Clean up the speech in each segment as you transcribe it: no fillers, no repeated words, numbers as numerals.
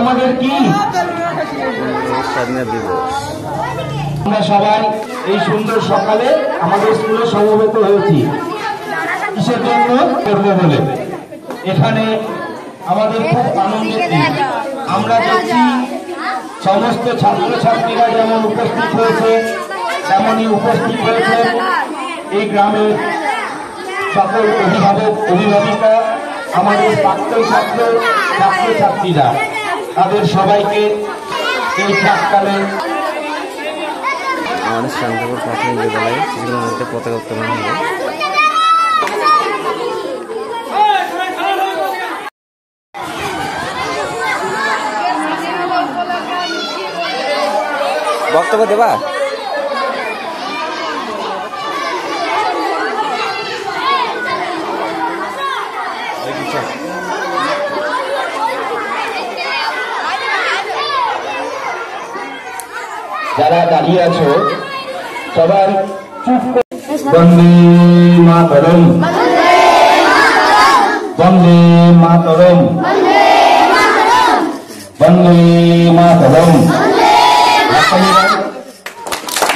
আমাদের কি আমরা সবাই এই সুন্দর সকালে আমাদের স্কুলে সমবেত হয়েছি কিসের জন্য করবো বলে। এখানে আমাদের খুব আনন্দের দিন। আমরা দেখছি সমস্ত ছাত্রছাত্রীরা যেমন উপস্থিত হয়েছে তেমনই উপস্থিত হয়েছে এই গ্রামের সকল অভিভাবক অভিভাবিকা, আমাদের প্রাক্তন ছাত্রছাত্রীরা, তাদের সবাইকে এই প্রাক্কালে আমাদের শান্তিপুর প্রাথমিক বিদ্যালয়ে কিছুদিনের মধ্যে পতাকা উত্তোলন হবে। বক্তব্য দেবা? যারা দাঁড়িয়ে আছো সবাই চুপ করে বন্দে মাতরম, বন্দে মাতরম, বন্দে মাতরম।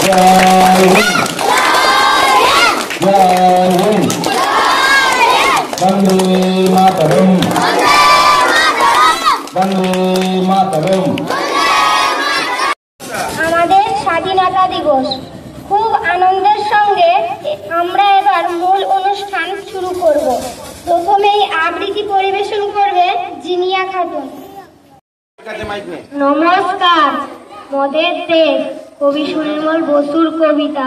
জয় হিন্দ, জয় হিন্দ, বন্দে মাতরম, বন্দে মাতরম। আমাদের স্বাধীনতা দিবস খুব আনন্দের সঙ্গে আমরা এবার মূল অনুষ্ঠান শুরু করব। প্রথমেই আবৃত্তি পরিবেশন করবে জিনিয়া খাতুন। নমস্কার। মদের দেশ কবি সুনির্মল বসুর কবিতা।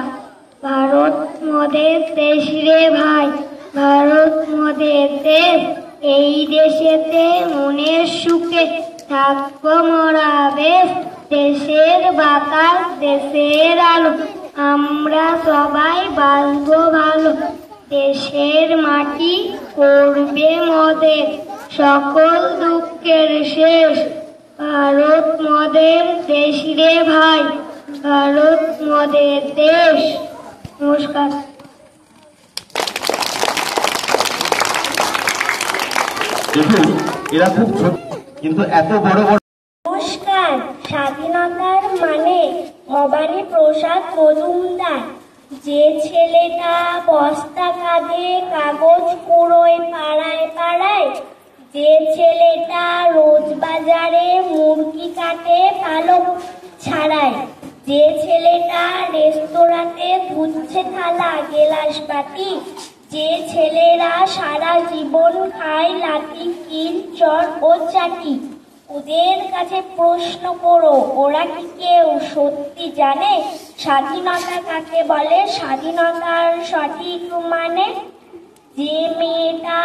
ভারত মদের দেশ রে ভাই, ভারত মদের দেশ, এই দেশেতে মনের সুখে থাকবো মোরা বেশ। দেশের বাতাস দেশের আলো, আমরা সবাই বাঁচবো ভালো। দেশের মাটি করবে মদের সকল দুঃখের শেষ। ভারত মদের দেশ রে ভাই, ভারত মদের দেশ। নমস্কার। দেখুন এরা খুব ছোট কিন্তু এত বড় বড়। নমস্কার। স্বাধীনতার মানে ভবানী প্রসাদ মজুমদার। যে ছেলেটা বস্তা কাঁধে কাগজ কুড়োয় পাড়ায় পাড়ায়, যে ছেলেটা রোজ বাজারে মুরগি কাটে পালক ছাড়ায়, যে ছেলেটা রেস্তোরাঁতে ধুচ্ছে থালা গেলাস বাটি, যে ছেলেরা সারা জীবন খায় লাঠি কিল চর ও চাটি, ওদের কাছে প্রশ্ন করো ওরা কি কেউ সত্যি জানে স্বাধীনতা কাকে বলে, স্বাধীনতার সঠিক মানে? যে মেয়েটা